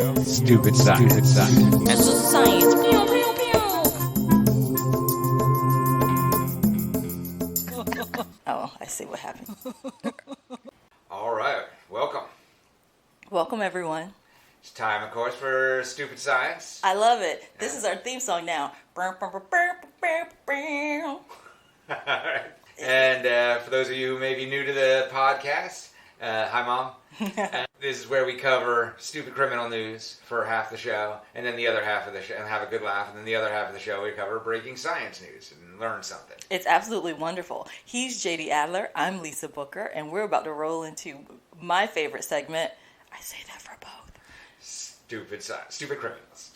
Stupid science. It's just science. Pew, pew, pew. Oh, I see what happened. All right, welcome. Welcome, everyone. It's time, of course, for Stupid Science. I love it. This is our theme song now. And for those of you who may be new to the podcast, hi, Mom. This is where we cover stupid criminal news for half the show, and then the other half of the show, and have a good laugh, and then the other half of the show we cover breaking science news and learn something. It's absolutely wonderful. He's JD Adler. I'm Lisa Booker, and we're about to roll into my favorite segment. I say that for both. Stupid science. Stupid criminals.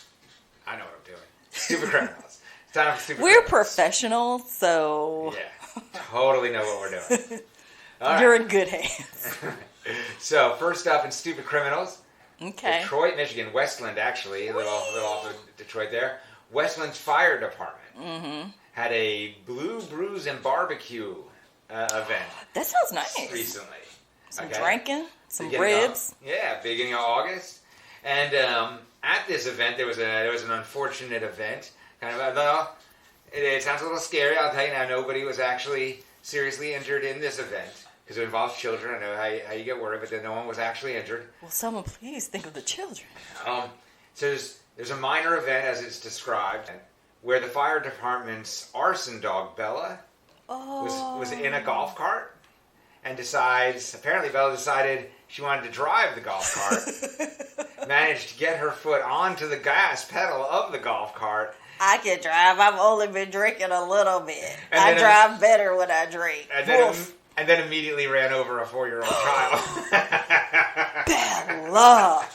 I know what I'm doing. Stupid criminals. It's time for stupid We're criminals. professionals, so... Yeah, totally know what we're doing. All You're right. in good hands. So, first up in Stupid Criminals, Okay. Detroit, Michigan, Westland actually, a little off of Detroit there. Westland's fire department had a Blue Brews and Barbecue event That sounds nice. recently. Some Okay? drinking, some Beginning of- ribs. beginning of August. And at this event, there was an unfortunate event. It sounds a little scary. I'll tell you now, nobody was actually seriously injured in this event. Because it involves children. I know how you get worried, but then no one was actually injured. Will someone please think of the children? So there's a minor event, as it's described, where the fire department's arson dog, Bella, was in a golf cart. And apparently Bella decided she wanted to drive the golf cart. Managed to get her foot onto the gas pedal of the golf cart. I can drive. I've only been drinking a little bit. And I then drive better when I drink. And then immediately ran over a 4-year-old child. Bella!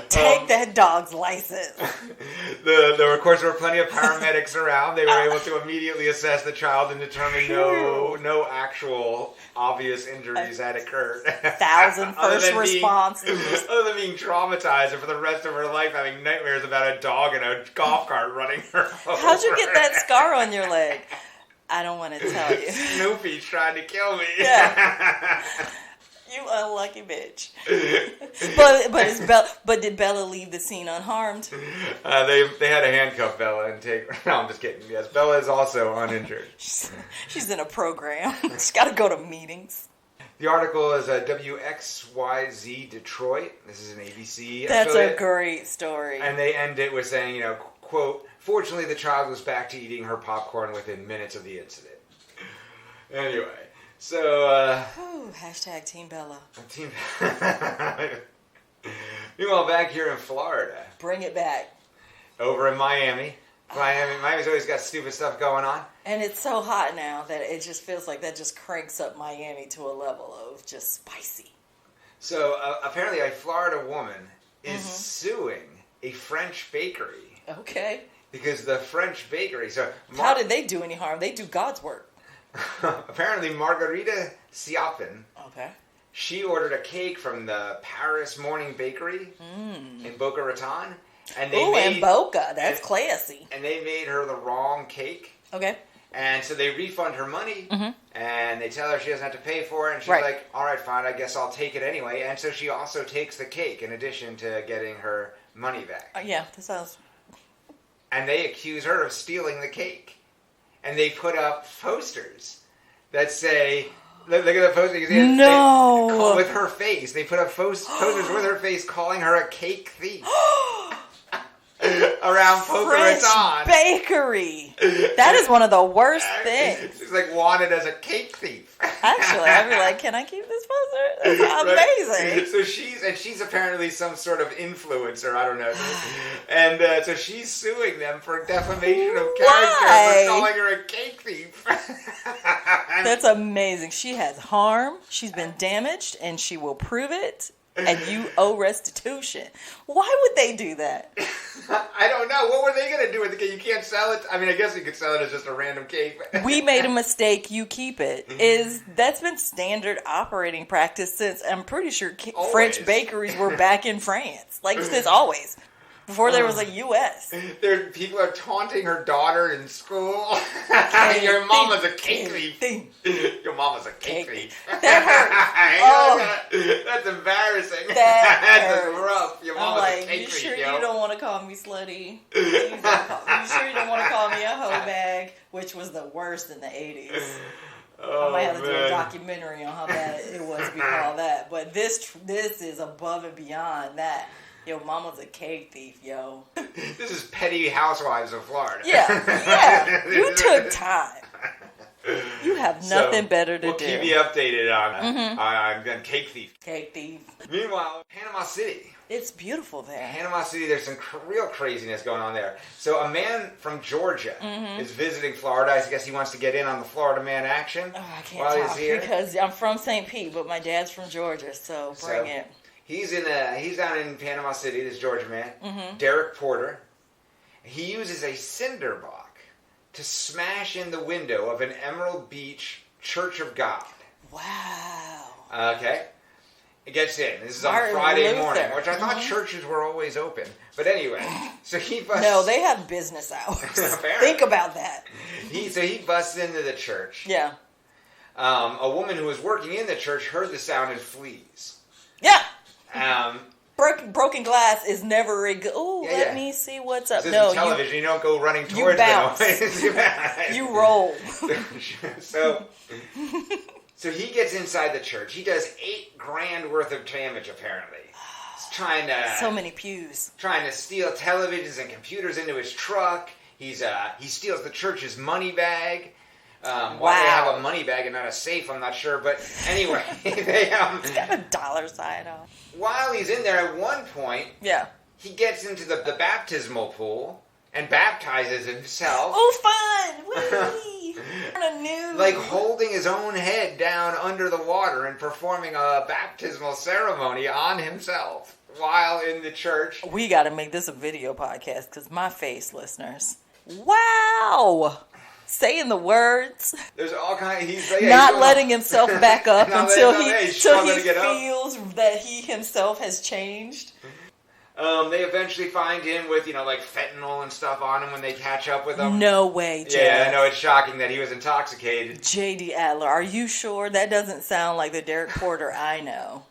Take that dog's license. Of course, there were plenty of paramedics around. They were able to immediately assess the child and determine no actual obvious injuries had occurred. 1,000 first responders. Other than being traumatized and for the rest of her life having nightmares about a dog in a golf cart running her over. How'd you get that scar on your leg? I don't want to tell you. Snoopy's trying to kill me. Yeah. You unlucky bitch. But did Bella leave the scene unharmed? They had to handcuff Bella and take. No, I'm just kidding. Yes, Bella is also uninjured. She's in a program. She's got to go to meetings. The article is WXYZ Detroit. This is an ABC That's affiliate. a great story. And they end it with saying, quote, fortunately the child was back to eating her popcorn within minutes of the incident. Anyway, so... Hashtag Team Bella. Meanwhile, back here in Florida. Bring it back. Over in Miami's always got stupid stuff going on. And it's so hot now that it just feels like that just cranks up Miami to a level of just spicy. So apparently a Florida woman is suing a French bakery. Okay. Because the French bakery... How did they do any harm? They do God's work. Apparently Margarita Siapin, okay, she ordered a cake from the Paris Morning Bakery in Boca Raton. And in Boca. That's classy. And they made her the wrong cake. Okay. And so they refund her money, and they tell her she doesn't have to pay for it, and she's like, all right, fine, I guess I'll take it anyway. And so she also takes the cake in addition to getting her money back. Yeah, that sounds... And they accuse her of stealing the cake. And they put up posters that say, look at the posters. No! With her face. They put up posters with her face calling her a cake thief. Around Boca Raton. Bakery. That is one of the worst things. She's like wanted as a cake thief. Actually, I'd be like, can I keep this poster? That's amazing. So she's apparently some sort of influencer. I don't know. And so she's suing them for defamation of character for calling her a cake thief. That's amazing. She has harm. She's been damaged, and she will prove it. And you owe restitution. Why would they do that? I don't know. What were they going to do with the cake? You can't sell it. I mean, I guess you could sell it as just a random cake. We made a mistake. You keep it. That's been standard operating practice since I'm pretty sure French bakeries were back in France. Like since always. Before there was a U.S. People are taunting her daughter in school. Your mama's a cake thief. Your mama's a cake thief. That hurt. That's embarrassing. That's rough. Your mama's a cake thief. You sure you don't want to call me slutty? You sure you don't want to call me a hoe bag? Which was the worst in the 80s. I might have to do a documentary on how bad it was to be called that. But this is above and beyond that. Yo, mama's a cake thief, yo. This is Petty Housewives of Florida. Yeah. You took time. You have nothing better to do. We'll keep you updated on Cake Thief. Cake Thief. Meanwhile, Panama City. It's beautiful there. Panama City, there's some real craziness going on there. So a man from Georgia is visiting Florida. I guess he wants to get in on the Florida man action. Oh, I can't talk because I'm from St. Pete, but my dad's from Georgia, so bring it. He's down in Panama City, this Georgia man, Derek Porter. He uses a cinder block to smash in the window of an Emerald Beach Church of God. Wow. Okay. It gets in. This is on Friday morning, which I thought churches were always open. But anyway, so he busts... No, they have business hours. Think about that. So he busts into the church. Yeah. A woman who was working in the church heard the sound and flees. Yeah. Broken glass is never a good... Let me see what's up. No, television. You don't go running towards it. You roll. So he gets inside the church. He does $8,000 worth of damage, apparently. He's trying to... So many pews. Trying to steal televisions and computers into his truck. He steals the church's money bag. Why they have a money bag and not a safe, I'm not sure. But anyway, it's got a dollar sign on. While he's in there, at one point, he gets into the baptismal pool and baptizes himself. Oh, fun! Whee! Like holding his own head down under the water and performing a baptismal ceremony on himself while in the church. We got to make this a video podcast because my face, listeners. Wow! Saying the words. There's all kinds. He's not letting himself back up until he feels that he himself has changed. They eventually find him with, like fentanyl and stuff on him when they catch up with him. No way, Jeff. Yeah, I know, it's shocking that he was intoxicated. J.D. Adler, are you sure? That doesn't sound like the Derek Porter I know.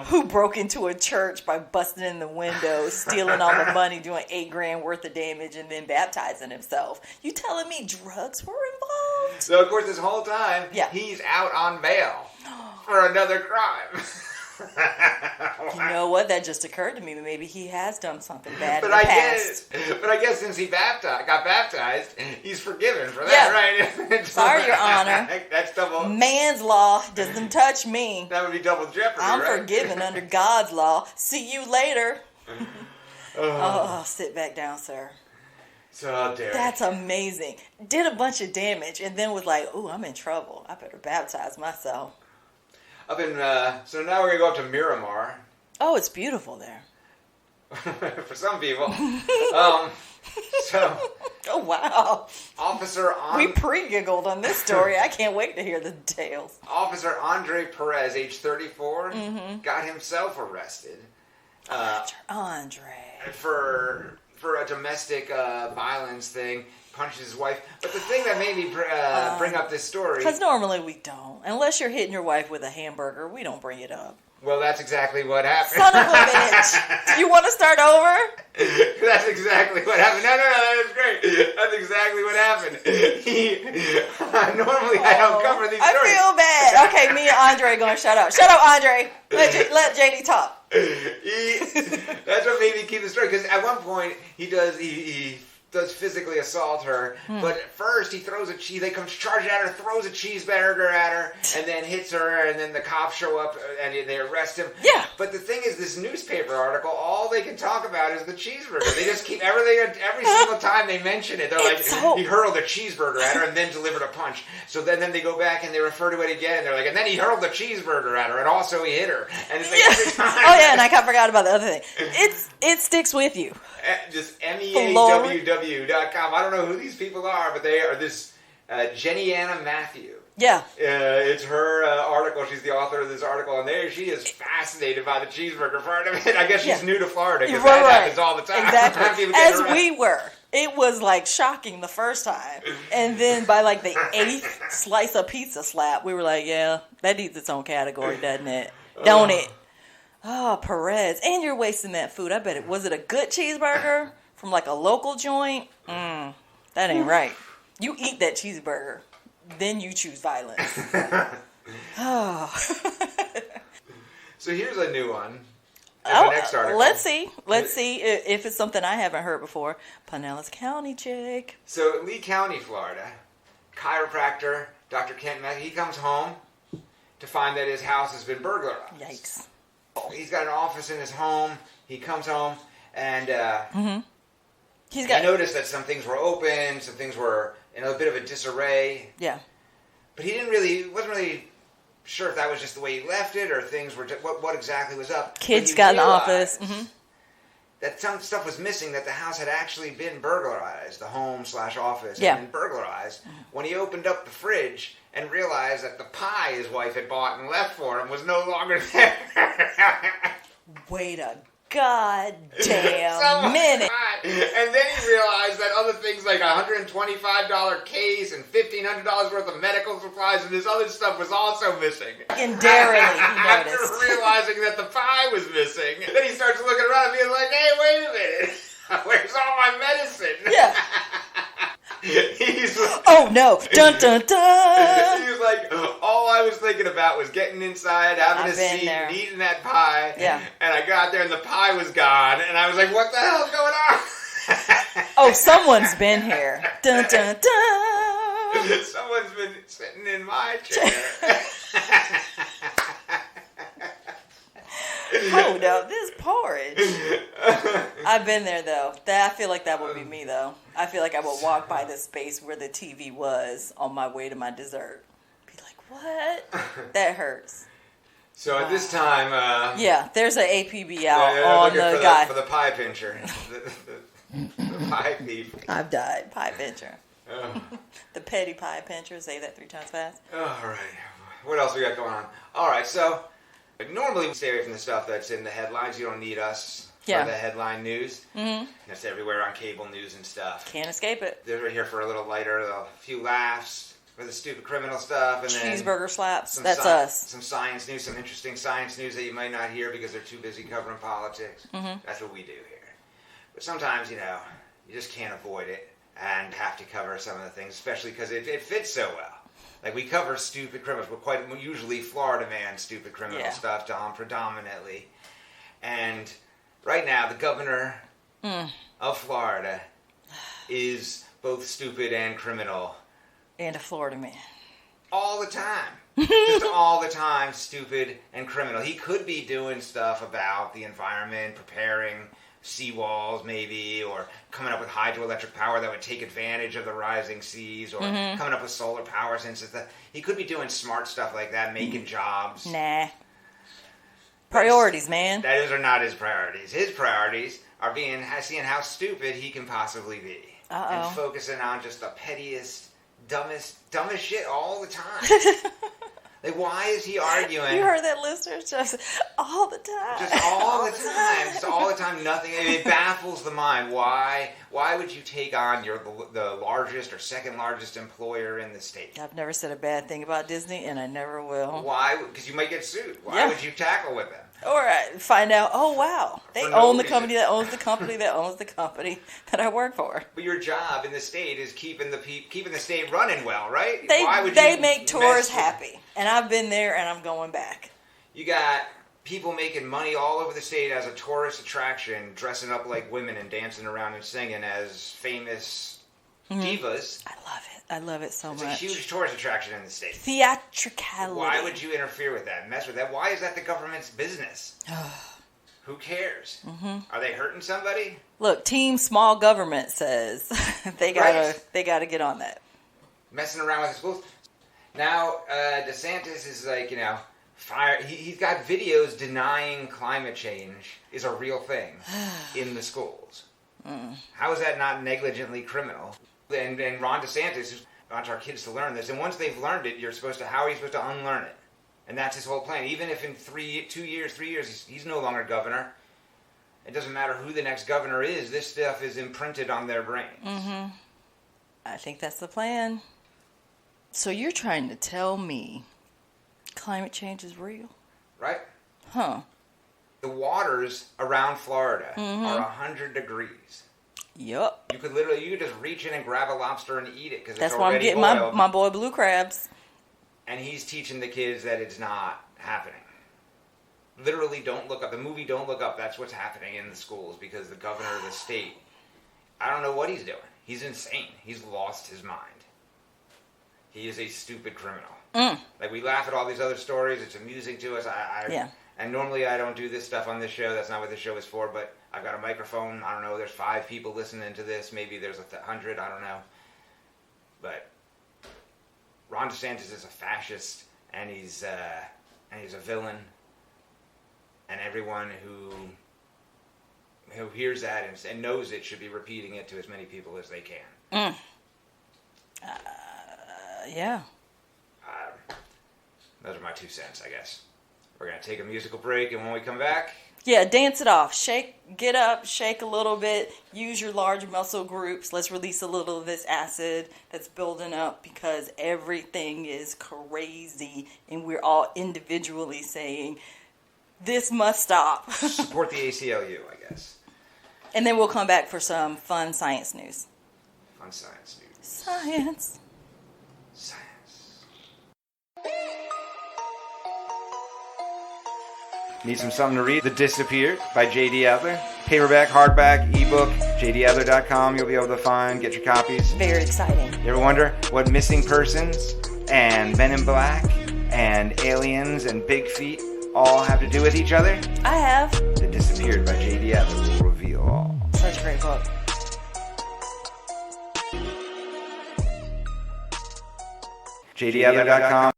Who broke into a church by busting in the window, stealing all the money, doing $8,000 worth of damage, and then baptizing himself. You telling me drugs were involved? So, of course, this whole time, he's out on bail for another crime. You know what? That just occurred to me. Maybe he has done something bad in the past. But I guess since he got baptized, he's forgiven for that, right? Sorry, Your Honor. That's double. Man's law doesn't touch me. That would be double jeopardy, I'm forgiven under God's law. See you later. Sit back down, sir. So Derek. That's amazing. Did a bunch of damage and then was like, "Ooh, I'm in trouble. I better baptize myself." So now we're going to go up to Miramar. Oh, it's beautiful there. For some people. Oh, wow. We pre-giggled on this story. I can't wait to hear the details. Officer Andre Perez, age 34, got himself arrested. Andre. For a domestic violence thing. Punched his wife. But the thing that made me bring up this story... Because normally we don't. Unless you're hitting your wife with a hamburger, we don't bring it up. Well, that's exactly what happened. Son of a bitch. Do you want to start over? That's exactly what happened. No, that's great. That's exactly what happened. Normally I don't cover these stories. I feel bad. Okay, me and Andre are going to shut up. Shut up, Andre. Let JD talk. That's what made me keep the story. Because at one point, he does physically assault her, but first they come charging at her, throws a cheeseburger at her, and then hits her, and then the cops show up and they arrest him. Yeah. But the thing is, this newspaper article, all they can talk about is the cheeseburger. They just keep everything, every single time they mention it, they're like, he hurled a cheeseburger at her and then delivered a punch. So then they go back and they refer to it again, and they're like, and then he hurled the cheeseburger at her, and also he hit her. And it's like every time. Oh yeah, and I forgot about the other thing. It sticks with you. Just MEAWW.com. I don't know who these people are, but they are this Jenny Anna Matthew. Yeah. It's her article. She's the author of this article, and there she is fascinated by the cheeseburger part of it. I guess she's new to Florida because that happens all the time. Exactly. As we were. It was like shocking the first time. And then by like the 8th slice of pizza slap, we were like, yeah, that needs its own category, doesn't it? Don't it? Oh, Perez. And you're wasting that food. I bet it. Was it a good cheeseburger from like a local joint? That ain't right. You eat that cheeseburger, then you choose violence. Oh. So here's a new one. The next article. Let's see if it's something I haven't heard before. Pinellas County chick. So Lee County, Florida, chiropractor Dr. Kent, he comes home to find that his house has been burglarized. Yikes. He's got an office in his home. He comes home and he noticed that some things were open, some things were in a bit of a disarray. Yeah. But he wasn't really sure if that was just the way he left it or things were what exactly was up. Kids got in the office. That some stuff was missing, that the house had actually been burglarized. The home/office had been burglarized. When he opened up the fridge and realized that the pie his wife had bought and left for him was no longer there. Wait a goddamn minute. And then he realized that other things like a $125 case and $1,500 worth of medical supplies and this other stuff was also missing. And darily, he noticed. After realizing that the pie was missing, then he starts looking around and being like, hey, wait a minute. Where's all my medicine? Yeah. He's like, oh no! Dun dun dun! He was like, all I was thinking about was getting inside, having a seat, and eating that pie. Yeah. And I got there and the pie was gone, and I was like, what the hell's going on? Oh, someone's been here. Dun dun dun! Someone's been sitting in my chair. Hold up, this porridge. I've been there though. I feel like that would be me though. I feel like I would walk by the space where the TV was on my way to my dessert. Be like, what? That hurts. So at this time, yeah, there's an APB out on the guy for the pie pincher. the pie thief. I've died. Pie pincher. The petty pie pincher. Say that 3 times fast. All right. What else we got going on? All right. So normally we stay away from the stuff that's in the headlines. You don't need us for the headline news. Mm-hmm. That's everywhere on cable news and stuff. Can't escape it. We're here for a little lighter, a few laughs for the stupid criminal stuff, and then cheeseburger slaps. That's us. Some science news, some interesting science news that you might not hear because they're too busy covering politics. Mm-hmm. That's what we do here. But sometimes, you just can't avoid it and have to cover some of the things, especially because it fits so well. Like, we cover stupid criminals. We're quite usually Florida man stupid criminal stuff, predominantly. And right now, the governor of Florida is both stupid and criminal. And a Florida man. All the time. Just all the time, stupid and criminal. He could be doing stuff about the environment, preparing seawalls maybe, or coming up with hydroelectric power that would take advantage of the rising seas, or coming up with solar power since he could be doing smart stuff like that, making jobs. Nah. Priorities, man. Those are not his priorities. His priorities are seeing how stupid he can possibly be. And focusing on just the pettiest, dumbest shit all the time. Like, why is he arguing? You heard that, listener? Just all the time. Just all the time. Just all the time. Nothing. It baffles the mind. Why would you take on the largest or second largest employer in the state? I've never said a bad thing about Disney, and I never will. Why? Because you might get sued. Why would you tackle with them? Or find out, oh, wow, they own the company that owns the company that owns the company that I work for. But your job in the state is keeping the state running well, right? They make tourists happy. And I've been there, and I'm going back. You got people making money all over the state as a tourist attraction, dressing up like women and dancing around and singing as famous divas. I love it so much. It's a huge tourist attraction in the state. Theatricality. Why would you interfere with that and mess with that? Why is that the government's business? Who cares? Mm-hmm. Are they hurting somebody? Look, Team Small Government says they gotta get on that. Messing around with the schools. Now, DeSantis is like, fire. He's got videos denying climate change is a real thing in the schools. How is that not negligently criminal? And Ron DeSantis, want our kids to learn this. And once they've learned it, how are you supposed to unlearn it? And that's his whole plan. Even if in 3 years, he's no longer governor, it doesn't matter who the next governor is. This stuff is imprinted on their brains. Mm-hmm. I think that's the plan. So you're trying to tell me climate change is real? Right? Huh. The waters around Florida are 100 degrees. Yup. You could just reach in and grab a lobster and eat it because that's it's why I'm already getting boiled. my boy blue crabs. And he's teaching the kids that it's not happening. Literally, don't look up. The movie Don't Look Up, that's what's happening in the schools because the governor of the state, I don't know what he's doing. He's insane. He's lost his mind. He is a stupid criminal. Like, we laugh at all these other stories. It's amusing to us. Yeah. And normally I don't do this stuff on this show. That's not what this show is for. But I've got a microphone. I don't know. There's 5 people listening to this. Maybe there's 100. I don't know. But Ron DeSantis is a fascist, and he's a villain. And everyone who hears that and knows it should be repeating it to as many people as they can. Yeah. Those are my 2 cents, I guess. We're going to take a musical break, and when we come back... Yeah, dance it off. Get up, shake a little bit, use your large muscle groups. Let's release a little of this acid that's building up because everything is crazy, and we're all individually saying, this must stop. Support the ACLU, I guess. And then we'll come back for some fun science news. Fun science news. Science. Need something to read? The Disappeared by J.D. Adler. Paperback, hardback, ebook, jdadler.com. You'll be able to get your copies. Very exciting. You ever wonder what Missing Persons and Men in Black and Aliens and Big Feet all have to do with each other? I have. The Disappeared by J.D. Adler will reveal all. Such a great book. jdadler.com.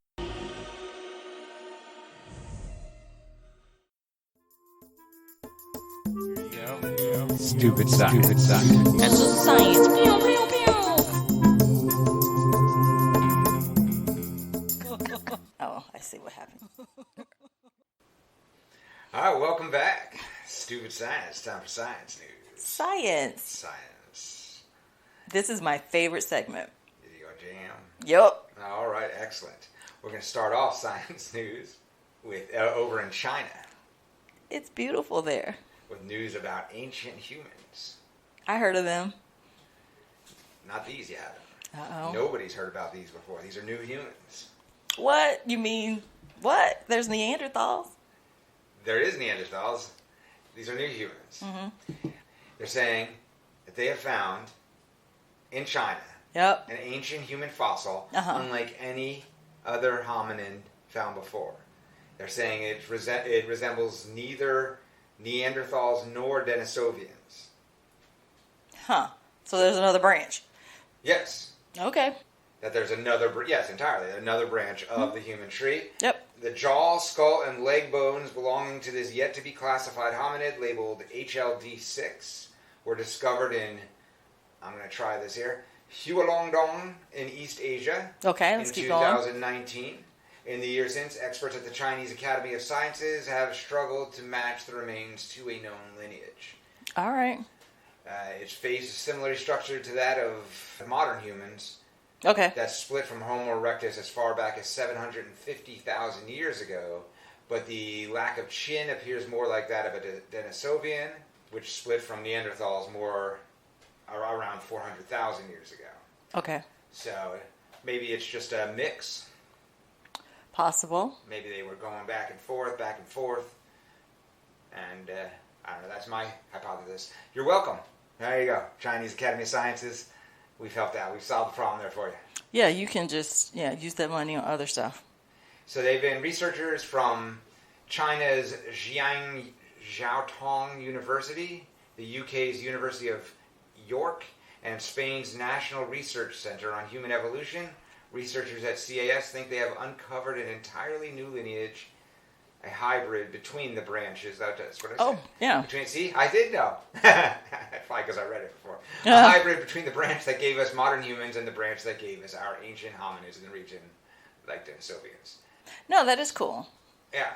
Stupid science. That's just science. Pew, pew, pew. Oh, I see what happened. All right, welcome back. Stupid Science. Time for science news. Science. This is my favorite segment. Is your jam? Yup. All right, excellent. We're going to start off science news with over in China. It's beautiful there. With news about ancient humans. I heard of them. Not these, you haven't. Uh-oh. Nobody's heard about these before. These are new humans. What? You mean, what? There's Neanderthals? There is Neanderthals. These are new humans. Mm-hmm. They're saying that they have found, in China, an ancient human fossil, unlike any other hominin found before. They're saying it resembles neither Neanderthals nor Denisovians. Huh. So there's another branch. Yes. Okay. That there's another, entirely, another branch of the human tree. Yep. The jaw, skull, and leg bones belonging to this yet-to-be-classified hominid labeled HLD6 were discovered in, I'm going to try this here, Hualongdong in East Asia. Okay, let's keep going. In 2019. In the years since, experts at the Chinese Academy of Sciences have struggled to match the remains to a known lineage. All right. Its face is similarly structured to that of modern humans. Okay. That split from Homo erectus as far back as 750,000 years ago, but the lack of chin appears more like that of a Denisovian, which split from Neanderthals more around 400,000 years ago. Okay. So maybe it's just a mix. Possible. Maybe they were going back and forth, and I don't know, that's my hypothesis. You're welcome. There you go. Chinese Academy of Sciences. We've helped out. We've solved the problem there for you. Yeah, you can just use that money on other stuff. So they've been researchers from China's Jiaotong University, the UK's University of York, and Spain's National Research Center on Human Evolution. Researchers at CAS think they have uncovered an entirely new lineage a hybrid between the branches. That's what I said. Oh, yeah. See, I did know. Probably because I read it before. A hybrid between the branch that gave us modern humans and the branch that gave us our ancient hominids in the region, like Denisovians. No, that is cool. Yeah.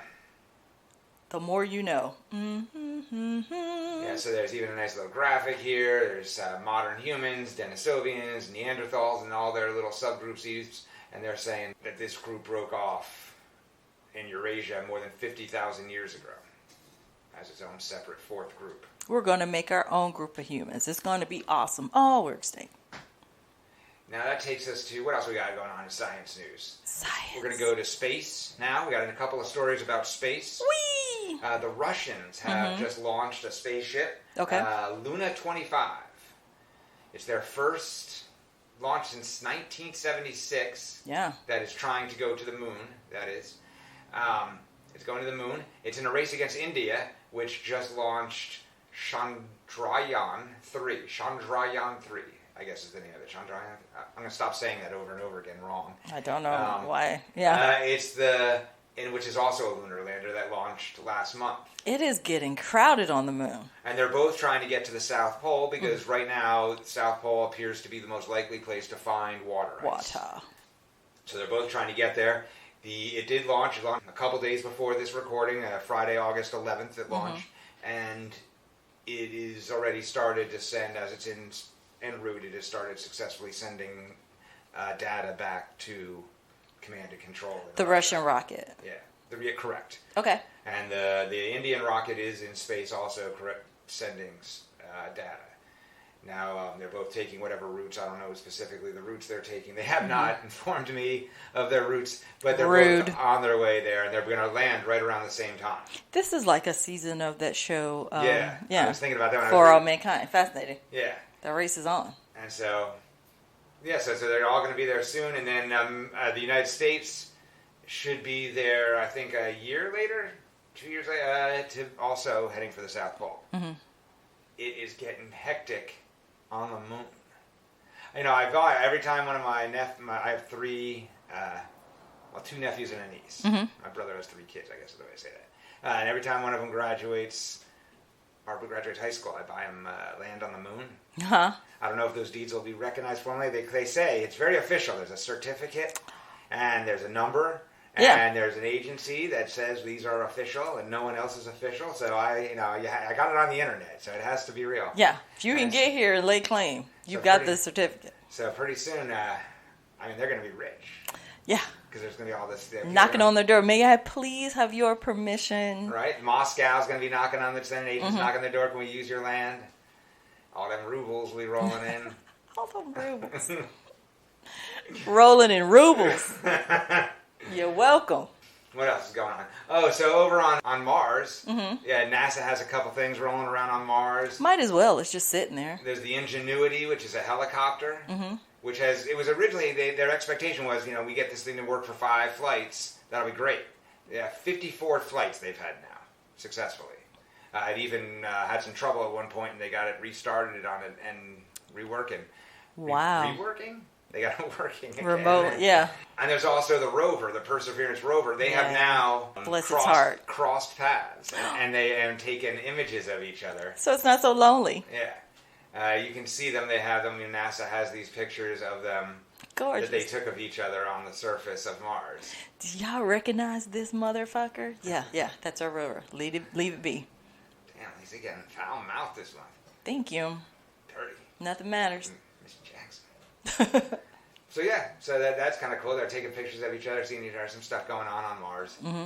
The more you know. Yeah, so there's even a nice little graphic here. There's modern humans, Denisovians, Neanderthals, and all their little subgroups. And they're saying that this group broke off in Eurasia more than 50,000 years ago as its own separate fourth group. We're going to make our own group of humans. It's going to be awesome. Oh, we're extinct. Now that takes us to, what else we got going on in science news? Science. We're going to go to space now. We got a couple of stories about space. Whee! The Russians have just launched a spaceship. Okay. Luna 25. It's their first launch since 1976. Yeah. That is trying to go to the moon. That is. It's going to the moon. It's in a race against India, which just launched Chandrayaan 3. Chandrayaan 3, I guess is the name of it. Chandrayaan. I'm going to stop saying that over and over again wrong. I don't know why. Yeah. Which is also a lunar lander that launched last month. It is getting crowded on the moon. And they're both trying to get to the South Pole because right now the South Pole appears to be the most likely place to find water ice. Water. So they're both trying to get there. It did launch. It launched a couple days before this recording, Friday, August 11th it launched. And it is already started to send, as it's en route, it has started successfully sending data back to command and control. The Russian rocket. Yeah, correct. Okay. And the Indian rocket is in space also sending data. Now, they're both taking whatever routes. I don't know specifically the routes they're taking. They have not informed me of their routes, but they're both on their way there, and they're going to land right around the same time. This is like a season of that show. Yeah, I was thinking about that when For All Mankind. Fascinating. Yeah. The race is on. And so, so they're all going to be there soon, and then the United States should be there, I think, a year later, 2 years later, to also heading for the South Pole. Mm-hmm. It is getting hectic on the moon. You know, every time one of my I have three, two nephews and a niece. Mm-hmm. My brother has 3 kids, I guess is the way I say that. And every time one of them graduates high school, I buy them land on the moon. Uh-huh. I don't know if those deeds will be recognized formally. They say it's very official. There's a certificate, and there's a number, and there's an agency that says these are official, and no one else is official. So I got it on the internet, so it has to be real. Yeah, if you can get here and lay claim, you've got the certificate. So pretty soon, they're going to be rich. Yeah. Because there's going to be all this... Knocking on their door. May I please have your permission? Right. Moscow's going to be knocking on the Senate agents, knocking on the door. Can we use your land? All them rubles we rolling in. All them rubles. Rolling in rubles. You're welcome. What else is going on? Oh, so over on Mars, NASA has a couple things rolling around on Mars. Might as well. It's just sitting there. There's the Ingenuity, which is a helicopter, which it was originally, their expectation was, we get this thing to work for 5 flights. That'll be great. Yeah, 54 flights they've had now, successfully. It even had some trouble at one point, and they got it restarted on it and reworking. Wow. Reworking? They got it working again. Remote, yeah. And there's also the rover, the Perseverance rover. They have now crossed paths and taken images of each other. So it's not so lonely. Yeah. You can see them. They have them. NASA has these pictures of them. Gorgeous. That they took of each other on the surface of Mars. Do y'all recognize this motherfucker? Yeah. That's our rover. Leave it be. Damn, he's getting foul mouth this month. Thank you. Dirty. Nothing matters. Miss Jackson. So that's kind of cool. They're taking pictures of each other, seeing each other, some stuff going on Mars. Mm-hmm.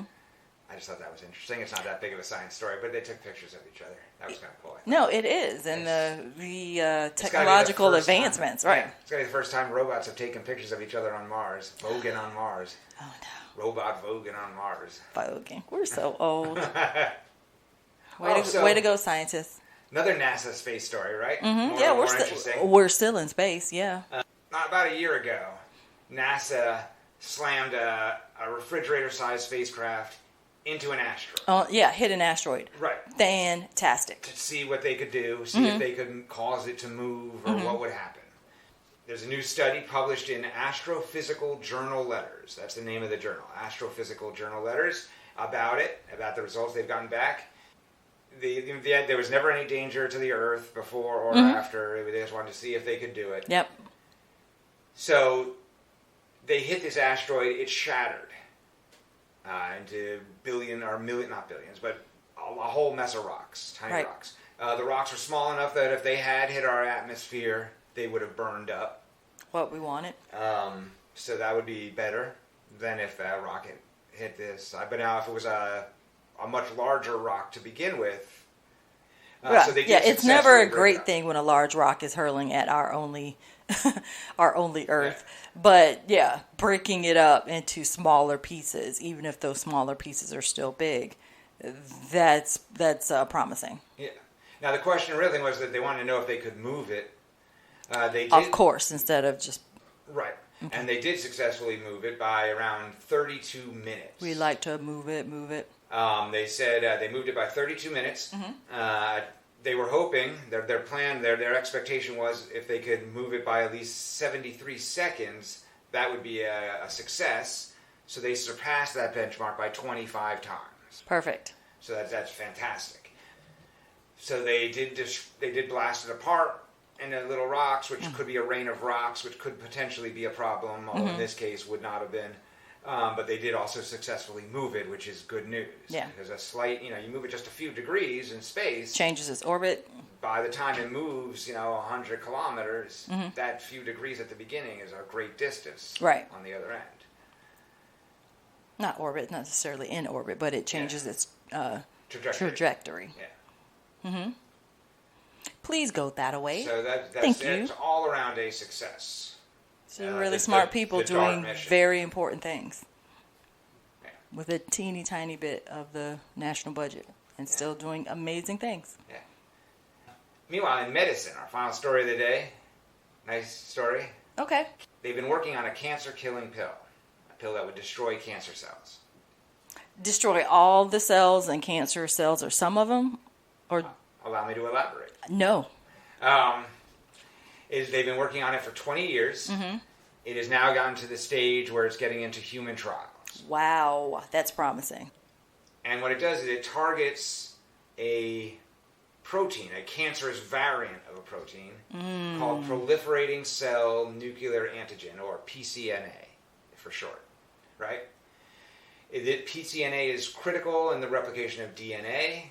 I just thought that was interesting. It's not that big of a science story, but they took pictures of each other. That was kind of cool. No, it is, and the technological advancements, right? Yeah, it's got to be the first time robots have taken pictures of each other on Mars, voguing on Mars. Oh no! Robot voguing on Mars. Voguing. We're so old. Way to go, scientists! Another NASA space story, right? Mm-hmm. We're still in space. Yeah. About a year ago, NASA slammed a refrigerator-sized spacecraft into an asteroid. Oh, yeah, hit an asteroid. Right. Fantastic. To see what they could do, see if they could cause it to move or what would happen. There's a new study published in Astrophysical Journal Letters. That's the name of the journal, Astrophysical Journal Letters. about the results they've gotten back. There was never any danger to the Earth before or after. They just wanted to see if they could do it. Yep. So they hit this asteroid. It shattered into not billions, but a whole mess of rocks, tiny rocks. The rocks were small enough that if they had hit our atmosphere, they would have burned up. What we wanted. So that would be better than if that rocket hit this. But now if it was a much larger rock to begin with. So it's never a great thing when a large rock is hurling at our only Earth. Yeah. But breaking it up into smaller pieces, even if those smaller pieces are still big, that's promising. Yeah. Now the question really was that they wanted to know if they could move it. They did, of course, instead of just right. Okay. And they did successfully move it by around 32 minutes. We like to move it. They said they moved it by 32 minutes. They were hoping, their plan, their expectation was if they could move it by at least 73 seconds, that would be a success. So they surpassed that benchmark by 25 times. Perfect. So that's fantastic. So they did blast it apart into little rocks, which could be a rain of rocks, which could potentially be a problem, although in this case would not have been. But they did also successfully move it, which is good news. Yeah. Because a slight, you move it just a few degrees in space. Changes its orbit. By the time it moves, 100 kilometers, that few degrees at the beginning is a great distance on the other end. Not orbit, not necessarily in orbit, but it changes its trajectory. Yeah. Mm-hmm. Please go that way. So Thank you. It's all around a success. So really smart people doing very important things with a teeny tiny bit of the national budget and still doing amazing things. Yeah. Meanwhile, in medicine, our final story of the day, nice story. Okay. They've been working on a cancer-killing pill, a pill that would destroy cancer cells. Destroy all the cells and cancer cells, or some of them? Or allow me to elaborate. No. They've been working on it for 20 years. It has now gotten to the stage where it's getting into human trials. Wow, that's promising. And what it does is it targets a protein, a cancerous variant of a protein called proliferating cell nuclear antigen, or PCNA for short, right? PCNA is critical in the replication of DNA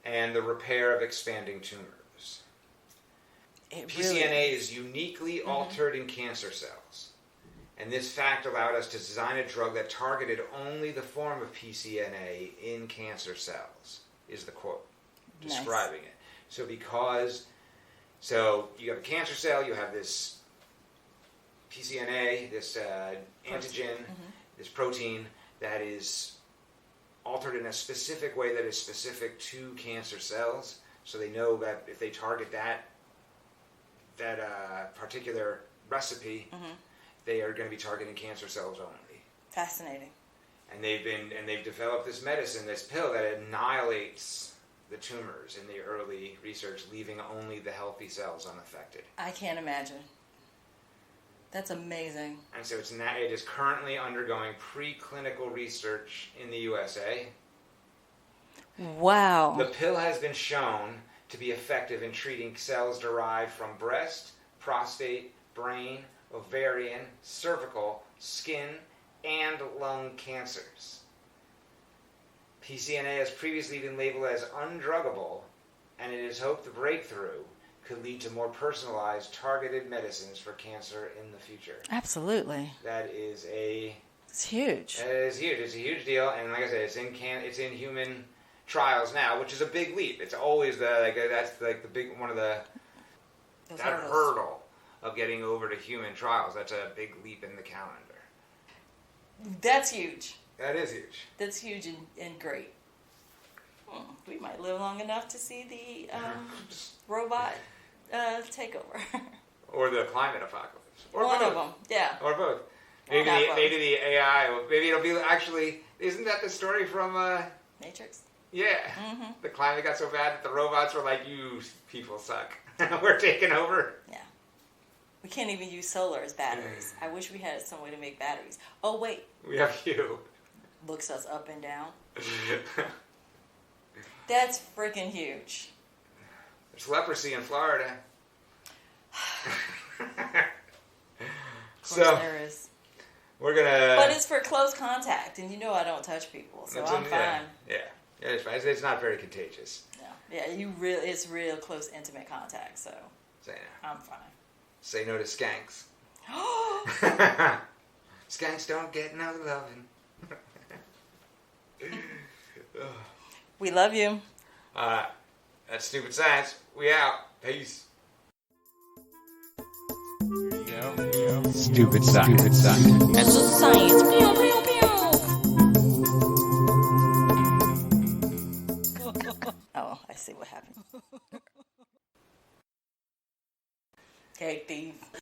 and the repair of expanding tumors. PCNA is uniquely altered in cancer cells. And this fact allowed us to design a drug that targeted only the form of PCNA in cancer cells, is the quote describing it. So you have a cancer cell, you have this PCNA, this antigen, this protein that is altered in a specific way that is specific to cancer cells. So they know that if they target that particular recipe, they are going to be targeting cancer cells only. Fascinating. And they've developed this medicine, this pill that annihilates the tumors in the early research, leaving only the healthy cells unaffected. I can't imagine. That's amazing. And so it is currently undergoing preclinical research in the USA. Wow. The pill has been shown to be effective in treating cells derived from breast, prostate, brain, ovarian, cervical, skin, and lung cancers. PCNA has previously been labeled as undruggable, and it is hoped the breakthrough could lead to more personalized, targeted medicines for cancer in the future. Absolutely. It's huge. It is huge. It's a huge deal, and like I said, it's in human trials now, which is a big leap. It's always that's the big one of that hurdle of getting over to human trials. That's a big leap in the calendar. That's huge. That is huge. That's huge and great. We might live long enough to see the robot takeover. Or the climate apocalypse. Or one both. of them, yeah. Or both. Maybe the AI, maybe it'll be actually, isn't that the story from Matrix? Yeah. The climate got so bad that the robots were like, you people suck. We're taking over. Yeah. We can't even use solar as batteries. I wish we had some way to make batteries. Oh, wait. We have you. Looks us up and down. That's freaking huge. There's leprosy in Florida. Of course there is. We're gonna. But it's for close contact, and you know I don't touch people, so I'm fine. Yeah, it's fine. It's not very contagious. Yeah, it's real close, intimate contact, so I'm fine. Say no to skanks. Skanks don't get no loving. We love you. That's Stupid Science. We out. Peace. Stupid Science. That's just science. Pew, pew, pew. Oh, I see what happened. Okay, thief.